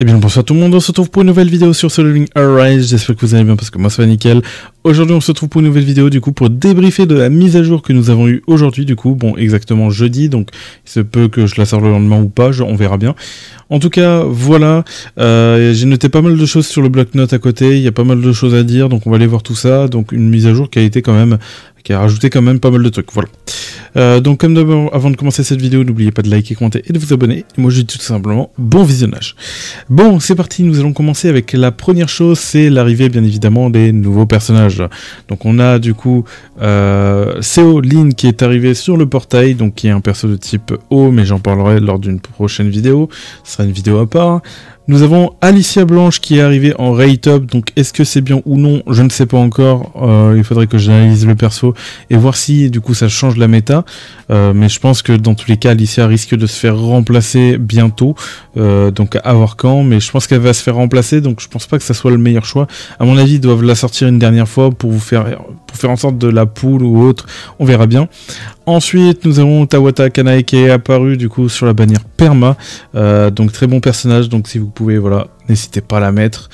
Et bien bonsoir tout le monde, on se retrouve pour une nouvelle vidéo sur Solo Leveling Arise, j'espère que vous allez bien parce que moi ça va nickel. Aujourd'hui on se retrouve pour une nouvelle vidéo du coup pour débriefer de la mise à jour que nous avons eue aujourd'hui du coup, bon exactement jeudi, donc il se peut que je la sorte le lendemain ou pas, on verra bien. En tout cas voilà, j'ai noté pas mal de choses sur le bloc-notes à côté, il y a pas mal de choses à dire, donc on va aller voir tout ça, donc une mise à jour qui a été quand même, qui a rajouté quand même pas mal de trucs, voilà. Donc comme d'abord, avant de commencer cette vidéo, n'oubliez pas de liker, commenter et de vous abonner. Et moi je dis tout simplement bon visionnage. Bon, c'est parti, nous allons commencer avec la première chose, c'est l'arrivée bien évidemment des nouveaux personnages. Donc on a du coup Seo Lin qui est arrivé sur le portail, donc qui est un perso de type eau, mais j'en parlerai lors d'une prochaine vidéo, ce sera une vidéo à part. Nous avons Alicia Blanche qui est arrivée en Rate Up, donc est-ce que c'est bien ou non, je ne sais pas encore, il faudrait que j'analyse le perso et voir si du coup ça change la méta, mais je pense que dans tous les cas Alicia risque de se faire remplacer bientôt, donc à voir quand, mais je pense qu'elle va se faire remplacer, donc je pense pas que ça soit le meilleur choix. À mon avis ils doivent la sortir une dernière fois pour faire en sorte de la pool ou autre, on verra bien. Ensuite, nous avons Tawata Kanae qui est apparu du coup sur la bannière Perma, donc très bon personnage, donc si vous pouvez, voilà, n'hésitez pas à la mettre.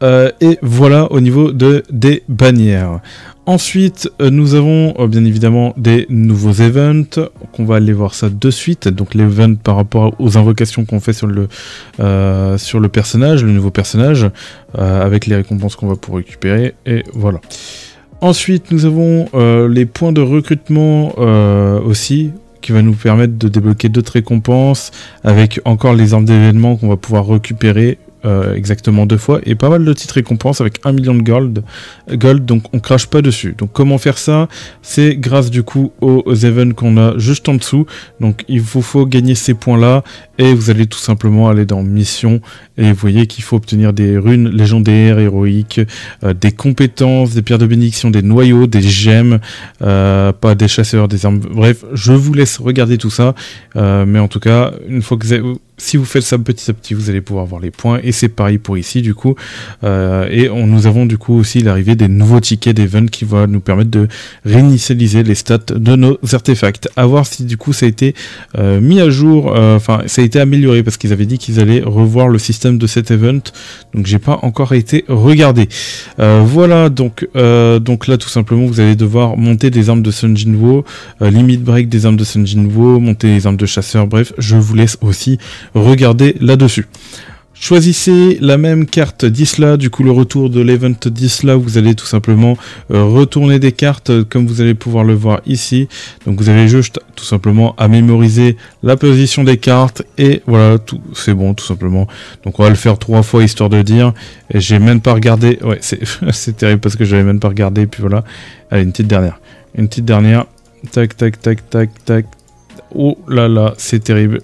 Et voilà au niveau des bannières. Ensuite, nous avons bien évidemment des nouveaux events, qu'on va aller voir ça de suite, donc les events par rapport aux invocations qu'on fait sur le personnage, le nouveau personnage, avec les récompenses qu'on va pouvoir récupérer, et voilà. Ensuite, nous avons les points de recrutement aussi, qui va nous permettre de débloquer d'autres récompenses, avec encore les armes d'événement qu'on va pouvoir récupérer exactement 2 fois, et pas mal de petites récompenses avec 1 million de gold, donc on crache pas dessus. Donc comment faire ça? C'est grâce du coup aux events qu'on a juste en dessous, donc il vous faut gagner ces points là, et vous allez tout simplement aller dans mission, et vous voyez qu'il faut obtenir des runes légendaires, héroïques, des compétences, des pierres de bénédiction, des noyaux, des gemmes, pas des chasseurs, des armes, bref, je vous laisse regarder tout ça, mais en tout cas, une fois que si vous faites ça petit à petit, vous allez pouvoir voir les points, et c'est pareil pour ici du coup, et nous avons du coup aussi l'arrivée des nouveaux tickets d'event qui va nous permettre de réinitialiser les stats de nos artefacts, à voir si du coup ça a été mis à jour, enfin ça a été amélioré, parce qu'ils avaient dit qu'ils allaient revoir le système de cet event, donc j'ai pas encore été regardé. Voilà, donc là tout simplement vous allez devoir monter des armes de Sun Jinwoo, limit break des armes de Sun Jinwoo, monter les armes de chasseur, bref, je vous laisse aussi regarder là-dessus. Choisissez la même carte d'Isla, du coup le retour de l'event d'Isla, vous allez tout simplement retourner des cartes comme vous allez pouvoir le voir ici. Donc vous avez juste tout simplement à mémoriser la position des cartes, et voilà, tout c'est bon tout simplement. Donc on va le faire 3 fois histoire de dire, et j'ai même pas regardé, ouais c'est terrible parce que j'avais même pas regardé, et puis voilà. Allez, une petite dernière, tac tac tac tac tac. Oh là là, c'est terrible.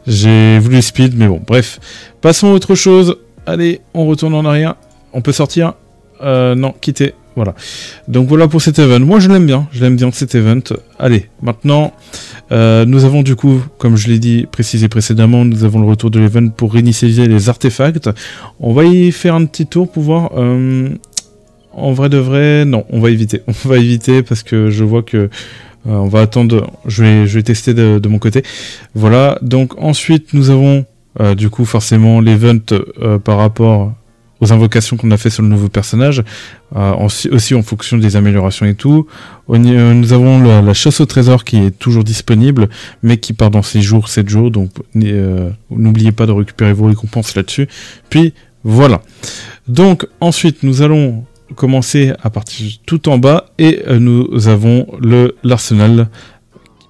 J'ai voulu speed, mais bon, bref. Passons à autre chose. Allez, on retourne en arrière. On peut sortir. Non, quitter. Voilà. Donc voilà pour cet event. Moi, je l'aime bien cet event. Allez, maintenant, nous avons du coup, comme je l'ai dit, précisé précédemment, nous avons le retour de l'event pour réinitialiser les artefacts. On va y faire un petit tour pour voir... en vrai de vrai, non, on va éviter. On va éviter parce que je vois que... on va attendre, je vais tester de mon côté. Voilà, donc ensuite nous avons du coup forcément l'event par rapport aux invocations qu'on a fait sur le nouveau personnage, aussi en fonction des améliorations et tout. Nous avons la chasse au trésor qui est toujours disponible, mais qui part dans 7 jours, donc n'oubliez pas de récupérer vos récompenses là-dessus. Puis voilà. Donc ensuite nous allons commencer à partir tout en bas, et nous avons l'arsenal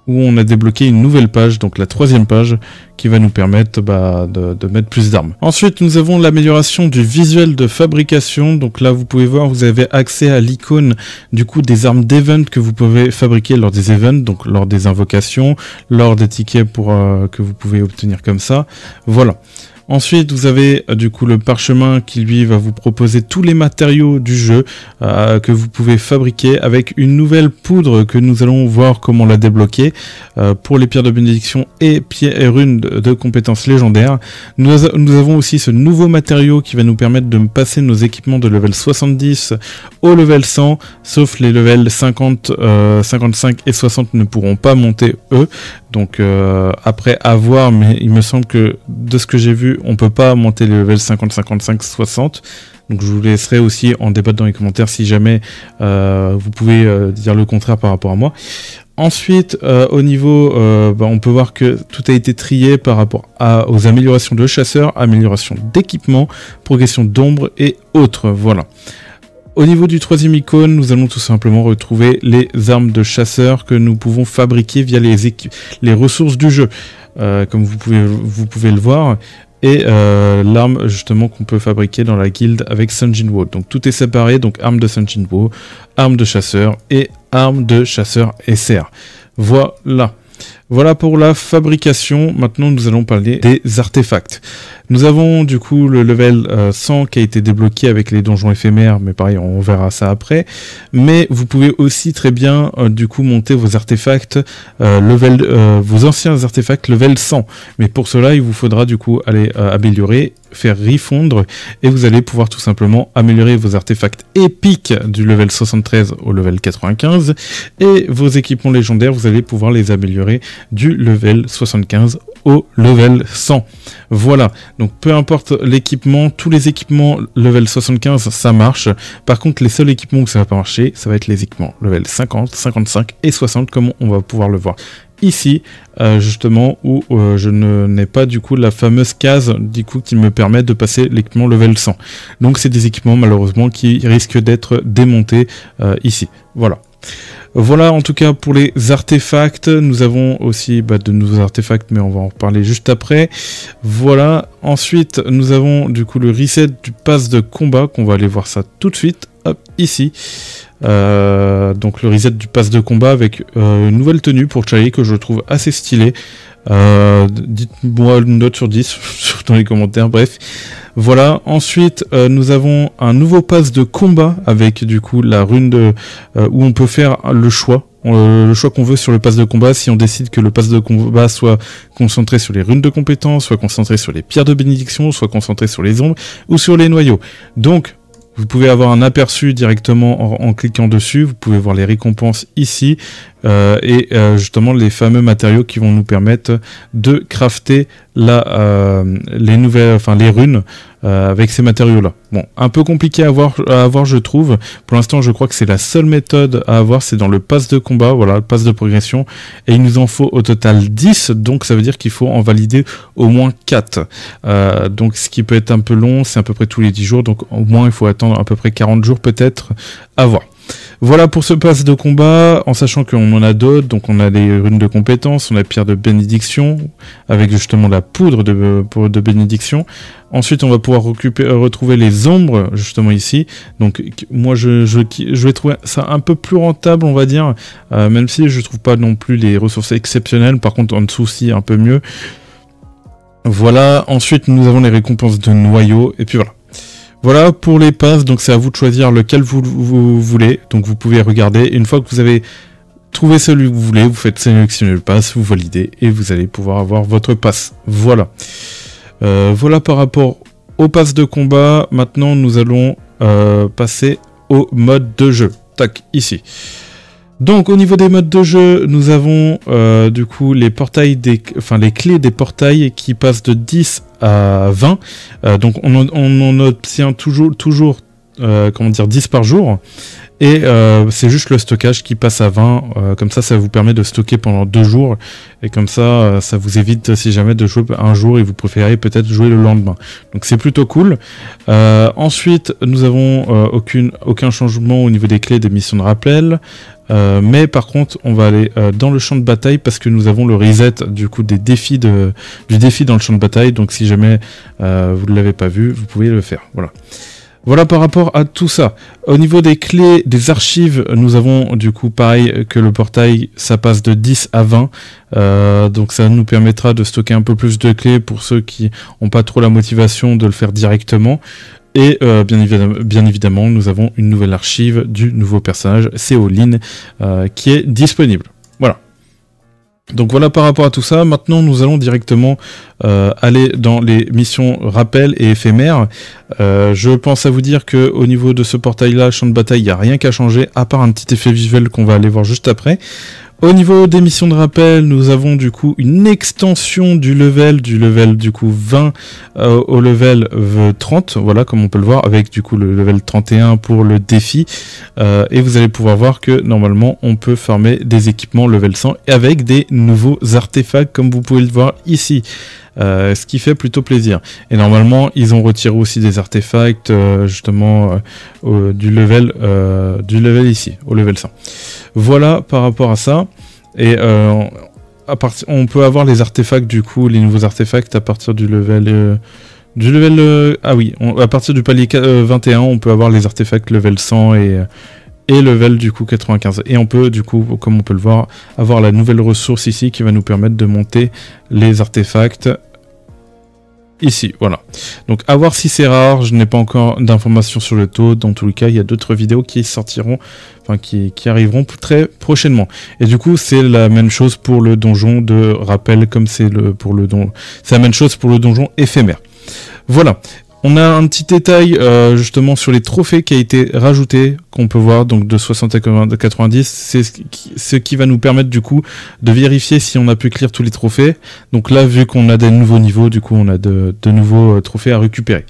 où on a débloqué une nouvelle page, donc la 3e page, qui va nous permettre de mettre plus d'armes. Ensuite nous avons l'amélioration du visuel de fabrication, donc là vous pouvez voir, vous avez accès à l'icône du coup des armes d'event que vous pouvez fabriquer lors des events, donc lors des invocations, lors des tickets que vous pouvez obtenir comme ça, voilà. Ensuite, vous avez du coup le parchemin qui lui va vous proposer tous les matériaux du jeu que vous pouvez fabriquer, avec une nouvelle poudre que nous allons voir comment la débloquer pour les pierres de bénédiction et runes de compétences légendaires. Nous avons aussi ce nouveau matériau qui va nous permettre de passer nos équipements de level 70 au level 100, sauf les levels 50, 55 et 60 ne pourront pas monter eux. Donc après à voir, mais il me semble que de ce que j'ai vu, entendu, on peut pas monter les levels 50, 55, 60. Donc je vous laisserai aussi en débattre dans les commentaires si jamais vous pouvez dire le contraire par rapport à moi. Ensuite, au niveau, on peut voir que tout a été trié par rapport aux améliorations de chasseurs, amélioration d'équipement, progression d'ombre et autres. Voilà. Au niveau du troisième icône, nous allons tout simplement retrouver les armes de chasseurs que nous pouvons fabriquer via les ressources du jeu, comme vous pouvez le voir. Et l'arme justement qu'on peut fabriquer dans la guilde avec Sun Jinwoo. Donc tout est séparé, donc arme de Sun Jinwoo, arme de chasseur et arme de chasseur SR. Voilà. Voilà pour la fabrication. Maintenant nous allons parler des artefacts. Nous avons du coup le level 100 qui a été débloqué avec les donjons éphémères, mais pareil on verra ça après. Mais vous pouvez aussi très bien du coup monter vos artefacts, vos anciens artefacts level 100. Mais pour cela il vous faudra du coup aller améliorer, faire refondre, et vous allez pouvoir tout simplement améliorer vos artefacts épiques du level 73 au level 95, et vos équipements légendaires vous allez pouvoir les améliorer du level 75 au level 100. Voilà, donc peu importe l'équipement, tous les équipements level 75 ça marche. Par contre les seuls équipements où ça va pas marcher, ça va être les équipements level 50, 55 et 60 comme on va pouvoir le voir ici, justement où je n'ai pas du coup la fameuse case du coup qui me permet de passer l'équipement level 100. Donc c'est des équipements malheureusement qui risquent d'être démontés ici. Voilà. Voilà en tout cas pour les artefacts. Nous avons aussi de nouveaux artefacts, mais on va en reparler juste après. Voilà. Ensuite nous avons du coup le reset du pass de combat, qu'on va aller voir ça tout de suite. Hop, ici. Donc le reset du pass de combat avec une nouvelle tenue pour Charlie que je trouve assez stylée. Dites-moi une note sur 10 dans les commentaires, bref. Voilà, ensuite nous avons un nouveau pass de combat avec du coup la rune où on peut faire le choix qu'on veut sur le pass de combat. Si on décide que le pass de combat soit concentré sur les runes de compétences, soit concentré sur les pierres de bénédiction, soit concentré sur les ombres ou sur les noyaux. Donc vous pouvez avoir un aperçu directement en cliquant dessus, vous pouvez voir les récompenses ici, et justement les fameux matériaux qui vont nous permettre de crafter les runes avec ces matériaux-là. Bon, un peu compliqué à avoir je trouve. Pour l'instant je crois que c'est la seule méthode à avoir, c'est dans le pass de combat, voilà, le pass de progression, et il nous en faut au total 10, donc ça veut dire qu'il faut en valider au moins 4. Donc ce qui peut être un peu long, c'est à peu près tous les 10 jours, donc au moins il faut attendre à peu près 40 jours peut-être à voir. Voilà pour ce pass de combat, en sachant qu'on en a d'autres, donc on a les runes de compétences, on a pierre de bénédiction, avec justement la poudre de bénédiction. Ensuite on va pouvoir retrouver les ombres, justement ici. Donc moi je vais trouver ça un peu plus rentable, on va dire, même si je trouve pas non plus les ressources exceptionnelles, par contre en dessous aussi un peu mieux. Voilà, ensuite nous avons les récompenses de noyaux, et puis voilà. Voilà pour les passes, donc c'est à vous de choisir lequel vous voulez, donc vous pouvez regarder, une fois que vous avez trouvé celui que vous voulez, vous faites sélectionner le pass, vous validez, et vous allez pouvoir avoir votre pass. Voilà. Voilà par rapport au pass de combat. Maintenant nous allons passer au mode de jeu. Tac, ici. Donc au niveau des modes de jeu, nous avons du coup les portails les clés des portails qui passent de 10 à 20. Donc on en obtient toujours comment dire 10 par jour. Et c'est juste le stockage qui passe à 20, comme ça vous permet de stocker pendant 2 jours, et comme ça ça vous évite si jamais de jouer un jour et vous préférez peut-être jouer le lendemain. Donc c'est plutôt cool. Ensuite nous avons aucun changement au niveau des clés des missions de rappel, mais par contre on va aller dans le champ de bataille parce que nous avons le reset du coup des défis du défi dans le champ de bataille, donc si jamais vous ne l'avez pas vu, vous pouvez le faire. Voilà. Voilà par rapport à tout ça. Au niveau des clés, des archives, nous avons du coup pareil que le portail, ça passe de 10 à 20. Donc ça nous permettra de stocker un peu plus de clés pour ceux qui n'ont pas trop la motivation de le faire directement. Et bien évidemment, nous avons une nouvelle archive du nouveau personnage, Séoline, qui est disponible. Voilà. Donc voilà par rapport à tout ça. Maintenant nous allons directement aller dans les missions rappel et éphémères. Je pense à vous dire que au niveau de ce portail là, champ de bataille, il n'y a rien qu'à changer à part un petit effet visuel qu'on va aller voir juste après. Au niveau des missions de rappel, nous avons du coup une extension du level du coup 20 au level 30, voilà comme on peut le voir, avec du coup le level 31 pour le défi, et vous allez pouvoir voir que normalement on peut farmer des équipements level 100 avec des nouveaux artefacts comme vous pouvez le voir ici. Ce qui fait plutôt plaisir. Et normalement, ils ont retiré aussi des artefacts justement du level ici, au level 100. Voilà par rapport à ça. Et on peut avoir les artefacts du coup, les nouveaux artefacts à partir du level... ah oui, à partir du palier 21, on peut avoir les artefacts level 100 et level du coup 95. Et on peut du coup, comme on peut le voir, avoir la nouvelle ressource ici qui va nous permettre de monter les artefacts ici, voilà. Donc à voir si c'est rare, je n'ai pas encore d'informations sur le taux. Dans tous les cas, il y a d'autres vidéos qui sortiront, enfin qui arriveront très prochainement. Et du coup, c'est la même chose pour le donjon de rappel, comme c'est c'est la même chose pour le donjon éphémère. Voilà. On a un petit détail justement sur les trophées qui a été rajouté, qu'on peut voir donc de 60 à 90, c'est ce qui va nous permettre du coup de vérifier si on a pu clear tous les trophées. Donc là, vu qu'on a des nouveaux niveaux, du coup on a de nouveaux trophées à récupérer.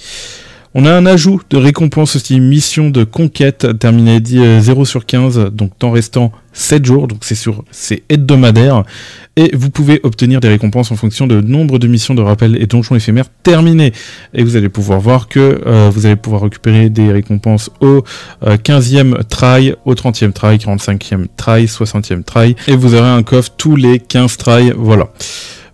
On a un ajout de récompense aussi, mission de conquête, terminée 0 sur 15, donc temps restant 7 jours, donc c'est hebdomadaire, et vous pouvez obtenir des récompenses en fonction de nombre de missions de rappel et donjons éphémères terminées. Et vous allez pouvoir voir que vous allez pouvoir récupérer des récompenses au 15e try, au 30e try, 45e try, 60e try, et vous aurez un coffre tous les 15 try, voilà.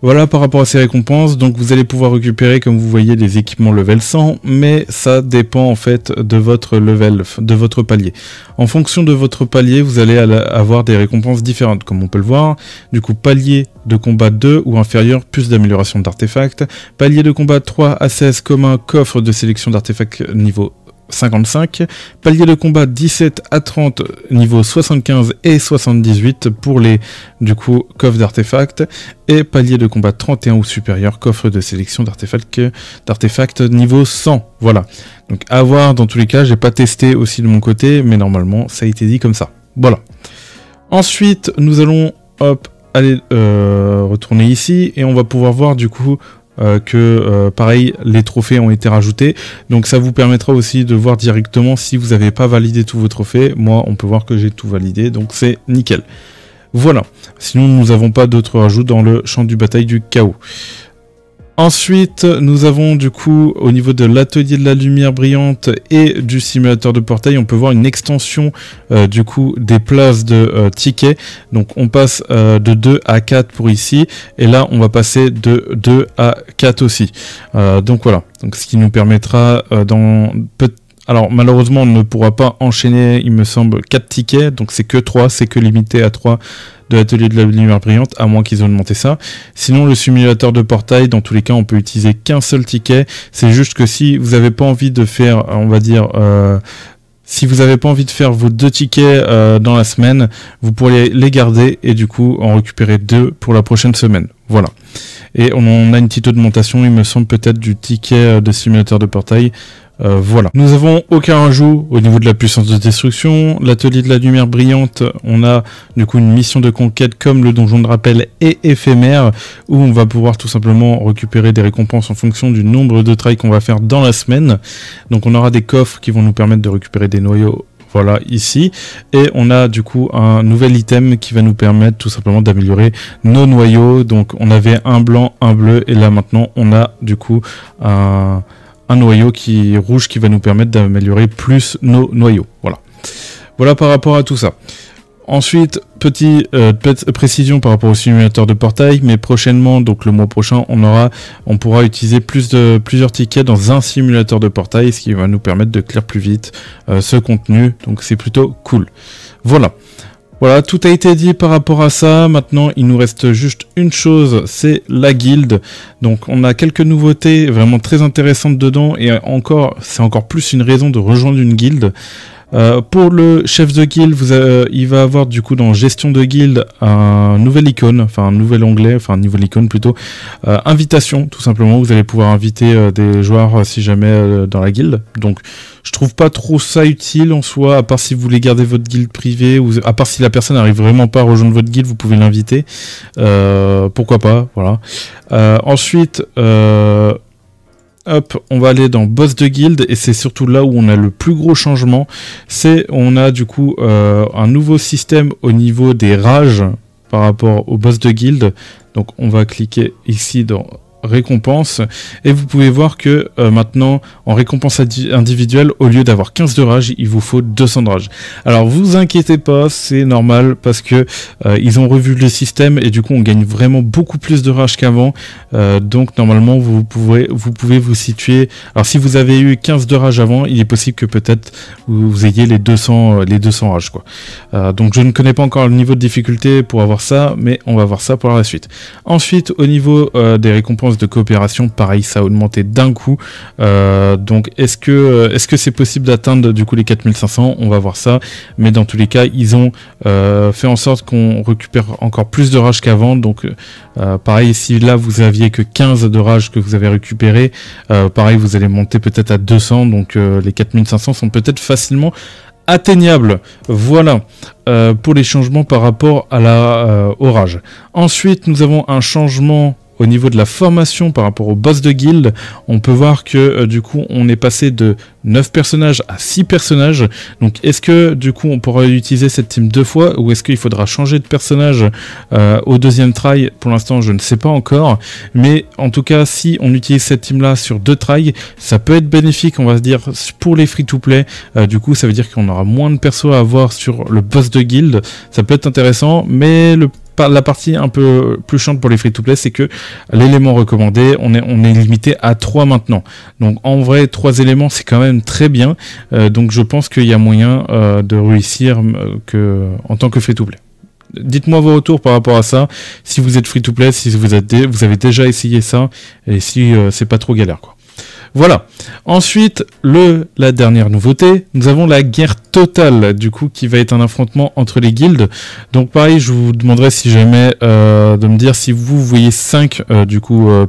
Voilà par rapport à ces récompenses, donc vous allez pouvoir récupérer comme vous voyez des équipements level 100, mais ça dépend en fait de votre level, de votre palier. En fonction de votre palier, vous allez avoir des récompenses différentes, comme on peut le voir. Du coup, palier de combat 2 ou inférieur, plus d'amélioration d'artefacts. Palier de combat 3 à 16 commun, coffre de sélection d'artefacts niveau 55, palier de combat 17 à 30, niveau 75 et 78 pour les du coup coffres d'artefacts, et palier de combat 31 ou supérieur, coffre de sélection d'artefacts niveau 100. Voilà. Donc à voir, dans tous les cas, j'ai pas testé aussi de mon côté, mais normalement ça a été dit comme ça. Voilà. Ensuite, nous allons aller retourner ici et on va pouvoir voir du coup pareil, les trophées ont été rajoutés, donc ça vous permettra aussi de voir directement si vous n'avez pas validé tous vos trophées. Moi, on peut voir que j'ai tout validé, donc c'est nickel. Voilà, sinon nous n'avons pas d'autres rajouts dans le champ du bataille du chaos. Ensuite, nous avons du coup, au niveau de l'atelier de la lumière brillante et du simulateur de portail, on peut voir une extension du coup des places de tickets. Donc on passe de 2 à 4 pour ici, et là on va passer de 2 à 4 aussi. Donc voilà, donc ce qui nous permettra alors malheureusement on ne pourra pas enchaîner, il me semble, 4 tickets, donc c'est que 3, c'est que limité à 3 de l'atelier de la lumière brillante, à moins qu'ils aient augmenté ça. Sinon, le simulateur de portail, dans tous les cas, on peut utiliser qu'un seul ticket. C'est juste que si vous n'avez pas envie de faire, on va dire, si vous n'avez pas envie de faire vos 2 tickets dans la semaine, vous pourriez les garder et du coup en récupérer 2 pour la prochaine semaine. Voilà. Et on a une petite augmentation, il me semble, peut-être du ticket de simulateur de portail. Voilà. Nous avons aucun ajout au niveau de la puissance de destruction. L'atelier de la lumière brillante, on a du coup une mission de conquête comme le donjon de rappel et éphémère, où on va pouvoir tout simplement récupérer des récompenses en fonction du nombre de tries qu'on va faire dans la semaine. Donc on aura des coffres qui vont nous permettre de récupérer des noyaux. Voilà, ici, et on a du coup un nouvel item qui va nous permettre tout simplement d'améliorer nos noyaux. Donc on avait un blanc, un bleu, et là maintenant on a du coup un noyau rouge qui va nous permettre d'améliorer plus nos noyaux. Voilà. Voilà par rapport à tout ça. Ensuite, petite précision par rapport au simulateur de portail, mais prochainement, donc le mois prochain, on pourra utiliser plusieurs tickets dans un simulateur de portail, ce qui va nous permettre de clear plus vite ce contenu, donc c'est plutôt cool. Voilà. Voilà, tout a été dit par rapport à ça. Maintenant, il nous reste juste une chose, c'est la guilde. Donc, on a quelques nouveautés vraiment très intéressantes dedans, et c'est encore plus une raison de rejoindre une guilde. Pour le chef de guilde, il va avoir du coup dans gestion de guilde un nouvel icône, enfin un nouvel onglet, enfin un nouvel icône plutôt, invitation tout simplement. Vous allez pouvoir inviter des joueurs si jamais dans la guilde. Donc je trouve pas trop ça utile en soi, à part si vous voulez garder votre guilde privée, ou à part si la personne n'arrive vraiment pas à rejoindre votre guilde, vous pouvez l'inviter. Pourquoi pas, voilà. Ensuite, hop, on va aller dans boss de guilde, et c'est surtout là où on a le plus gros changement. On a du coup un nouveau système au niveau des rages par rapport au boss de guilde. Donc on va cliquer ici dans récompense, et vous pouvez voir que maintenant en récompense individuelle, au lieu d'avoir 15 de rage, il vous faut 200 de rage. Alors vous inquiétez pas, c'est normal parce que ils ont revu le système, et du coup on gagne vraiment beaucoup plus de rage qu'avant. Donc normalement vous pouvez vous situer, alors si vous avez eu 15 de rage avant, il est possible que peut-être vous ayez les 200 rages quoi. Donc je ne connais pas encore le niveau de difficulté pour avoir ça, mais on va voir ça pour la suite. Ensuite, au niveau des récompenses de coopération, pareil, ça a augmenté d'un coup. Donc est-ce que c'est possible d'atteindre du coup les 4500? On va voir ça, mais dans tous les cas ils ont fait en sorte qu'on récupère encore plus de rage qu'avant. Donc pareil, si là vous aviez que 15 de rage que vous avez récupéré, pareil vous allez monter peut-être à 200, donc les 4500 sont peut-être facilement atteignable. Voilà pour les changements par rapport à au rage. Ensuite nous avons un changement au niveau de la formation par rapport au boss de guilde. On peut voir que du coup on est passé de 9 personnages à 6 personnages. Donc est-ce que du coup on pourra utiliser cette team 2 fois, ou est-ce qu'il faudra changer de personnage au deuxième try? Pour l'instant je ne sais pas encore, mais en tout cas si on utilise cette team là sur 2 tries, ça peut être bénéfique, on va se dire, pour les free to play. Du coup ça veut dire qu'on aura moins de persos à avoir sur le boss de guilde. Ça peut être intéressant, mais la partie un peu plus chiante pour les free-to-play, c'est que l'élément recommandé, on est limité à 3 maintenant. Donc en vrai, 3 éléments, c'est quand même très bien. Donc je pense qu'il y a moyen de réussir en tant que free-to-play. Dites-moi vos retours par rapport à ça, si vous êtes free-to-play, si vous avez déjà essayé ça, et si c'est pas trop galère quoi. Voilà. Ensuite, la dernière nouveauté, nous avons la guerre totale, du coup, qui va être un affrontement entre les guildes. Donc pareil, je vous demanderai si jamais de me dire si vous voyez 5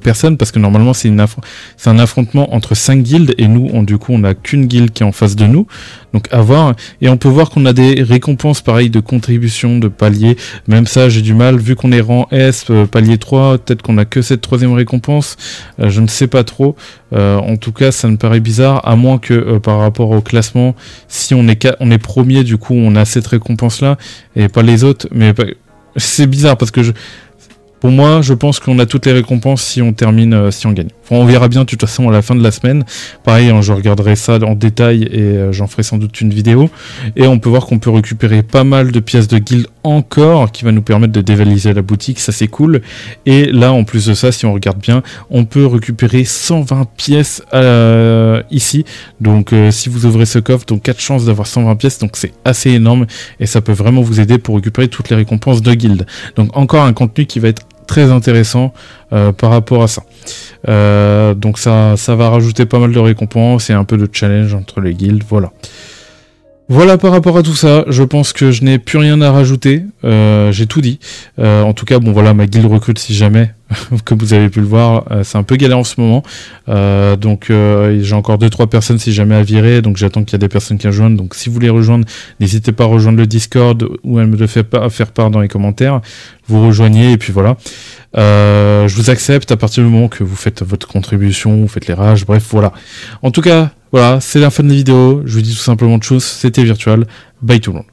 personnes, parce que normalement c'est un affrontement entre 5 guildes, et nous, on n'a qu'une guilde qui est en face de nous. Donc à voir, et on peut voir qu'on a des récompenses pareil de contribution, de palier. Même ça j'ai du mal, vu qu'on est rang S, palier 3, peut-être qu'on a que cette 3e récompense, je ne sais pas trop. En tout cas ça me paraît bizarre, à moins que par rapport au classement, si on est premier, du coup on a cette récompense là et pas les autres. Mais c'est bizarre parce que pour moi, je pense qu'on a toutes les récompenses si on termine, si on gagne. Enfin, on verra bien de toute façon à la fin de la semaine. Pareil, hein, je regarderai ça en détail et j'en ferai sans doute une vidéo. Et on peut voir qu'on peut récupérer pas mal de pièces de guild encore, qui va nous permettre de dévaliser la boutique, ça c'est cool. Et là, en plus de ça, si on regarde bien, on peut récupérer 120 pièces ici. Donc si vous ouvrez ce coffre, donc 4 chances d'avoir 120 pièces, donc c'est assez énorme. Et ça peut vraiment vous aider pour récupérer toutes les récompenses de guild. Donc encore un contenu qui va être très intéressant par rapport à ça. Donc ça va rajouter pas mal de récompenses et un peu de challenge entre les guildes, voilà. Voilà par rapport à tout ça, je pense que je n'ai plus rien à rajouter, j'ai tout dit. En tout cas, bon voilà, ma guilde recrute si jamais, comme vous avez pu le voir, c'est un peu galère en ce moment. Donc j'ai encore 2-3 personnes si jamais à virer, donc j'attends qu'il y a des personnes qui rejoignent. Donc si vous voulez rejoindre, n'hésitez pas à rejoindre le Discord ou à me le faire part dans les commentaires. Vous rejoignez et puis voilà. Je vous accepte à partir du moment que vous faites votre contribution, vous faites les rages, bref voilà. En tout cas, voilà, c'est la fin de la vidéo. Je vous dis tout simplement de choses, c'était Virtual. Bye tout le monde.